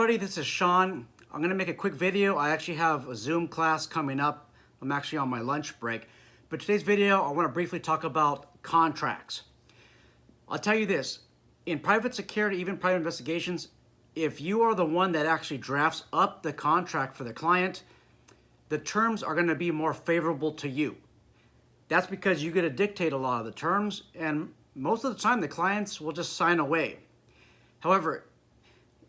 Everybody, this is Sean. I'm gonna make a quick video. I actually have a Zoom class coming up. I'm actually on my lunch break. But today's video, I wanna briefly talk about contracts. I'll tell you this, in private security, even private investigations, if you are the one that actually drafts up the contract for the client, the terms are gonna be more favorable to you. That's because you get to dictate a lot of the terms, and most of the time the clients will just sign away. However,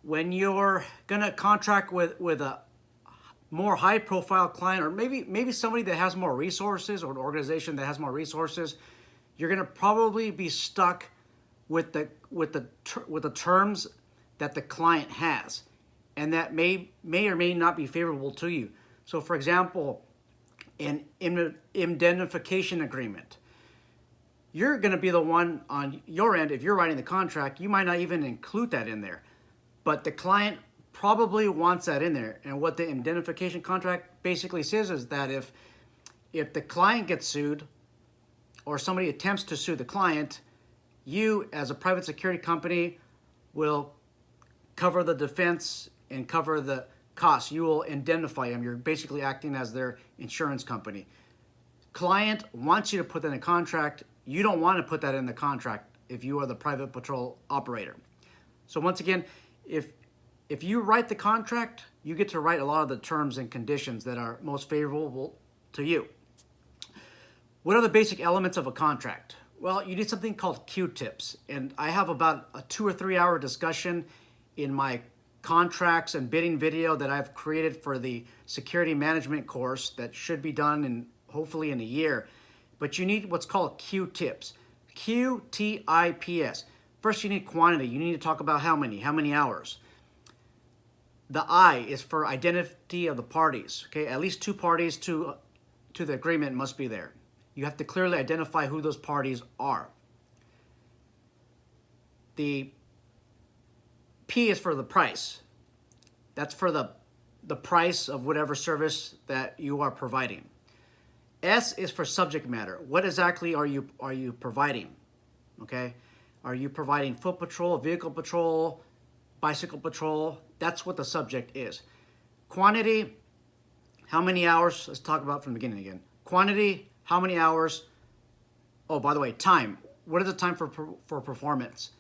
when you're gonna contract with a more high profile client, or maybe somebody that has more resources, or an organization that has more resources, you're gonna probably be stuck with the terms that the client has, and that may or may not be favorable to you. So for example, an indemnification agreement, you're gonna be the one on your end. If you're writing the contract, you might not even include that in there, but the client probably wants that in there. And what the indemnification contract basically says is that if the client gets sued, or somebody attempts to sue the client, you as a private security company will cover the defense and cover the costs. You will indemnify them. You're basically acting as their insurance company. Client wants you to put that in a contract. You don't want to put that in the contract if you are the private patrol operator. So once again, if you write the contract, you get to write a lot of the terms and conditions that are most favorable to you. What are the basic elements of a contract? Well, you need something called Q-tips, and I have about a 2 or 3 hour discussion in my contracts and bidding video that I've created for the security management course that should be done in hopefully in a year. But you need what's called Q-tips. Q-T-I-P-S. First, you need quantity. You need to talk about how many hours. The I is for identity of the parties. Okay, at least 2 parties to the agreement must be there. You have to clearly identify who those parties are. The P is for the price. That's for the price of whatever service that you are providing. S is for subject matter. What exactly are you providing? Okay, are you providing foot patrol, vehicle patrol, bicycle patrol? That's what the subject is. Quantity, how many hours? Let's talk about from the beginning again. Quantity, how many hours? Oh, by the way, time. What is the time for performance?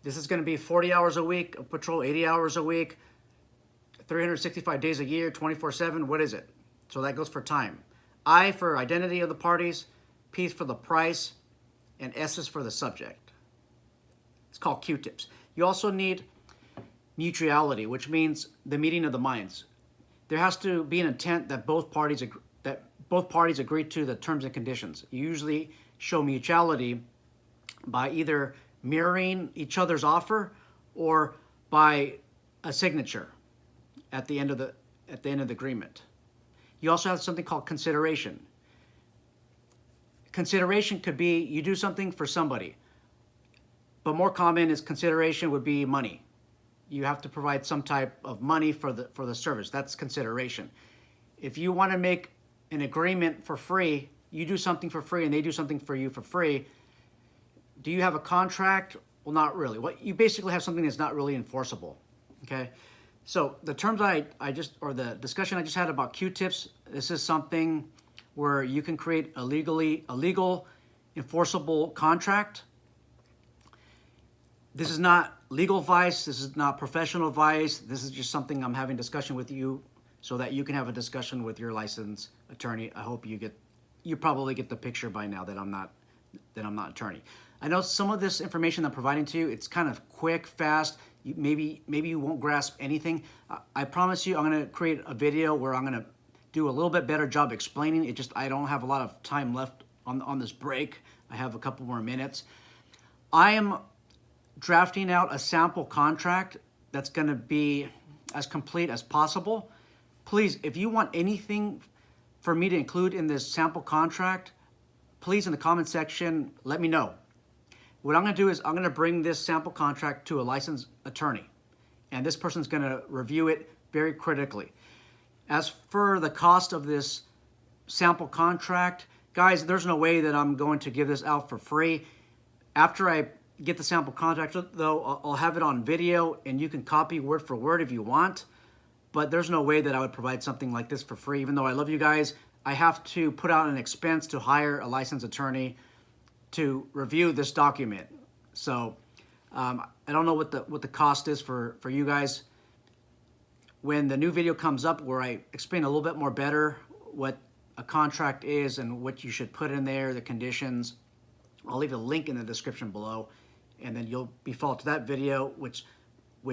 This is going to be 40 hours a week of patrol, 80 hours a week, 365 days a year, 24/7. What is it? So that goes for time. I for identity of the parties, P is for the price, and S is for the subject. It's called Q-tips. You also need mutuality, which means the meeting of the minds. There has to be an intent that both parties agree to the terms and conditions. You usually show mutuality by either mirroring each other's offer or by a signature at the end of the agreement. You also have something called consideration. Consideration could be you do something for somebody, but more common is consideration would be money. You have to provide some type of money for the service. That's consideration. If you want to make an agreement for free, you do something for free and they do something for you for free. Do you have a contract? Well, not really. What you basically have something that's not really enforceable. Okay. So the terms or the discussion I just had about Q-tips, this is something where you can create a legal enforceable contract. This is not legal advice. This is not professional advice. This is just something I'm having discussion with you so that you can have a discussion with your licensed attorney. I hope you probably get the picture by now that I'm not attorney. I know some of this information I'm providing to you, it's kind of quick, fast. Maybe you won't grasp anything. I promise you I'm going to create a video where I'm going to do a little bit better job explaining it. Just I don't have a lot of time left on this break. I have a couple more minutes. I am drafting out a sample contract that's going to be as complete as possible. Please, if you want anything for me to include in this sample contract, please in the comment section, let me know. What I'm going to do is I'm going to bring this sample contract to a licensed attorney, and this person's going to review it very critically. As for the cost of this sample contract, guys, there's no way that I'm going to give this out for free. After I get the sample contract, though, I'll have it on video, and you can copy word for word if you want. But there's no way that I would provide something like this for free. Even though I love you guys, I have to put out an expense to hire a licensed attorney to review this document. So I don't know what the cost is for you guys. When the new video comes up where I explain a little bit more better what a contract is and what you should put in there, the conditions, I'll leave a link in the description below, and then you'll be followed to that video, which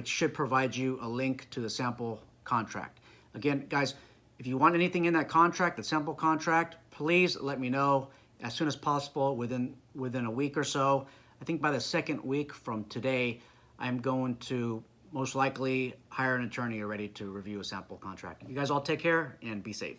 should provide you a link to the sample contract. Again, guys, if you want anything in that contract, the sample contract, please let me know as soon as possible, within a week or so. I think by the second week from today, I'm going to most likely hire an attorney already to review a sample contract. You guys all take care and be safe.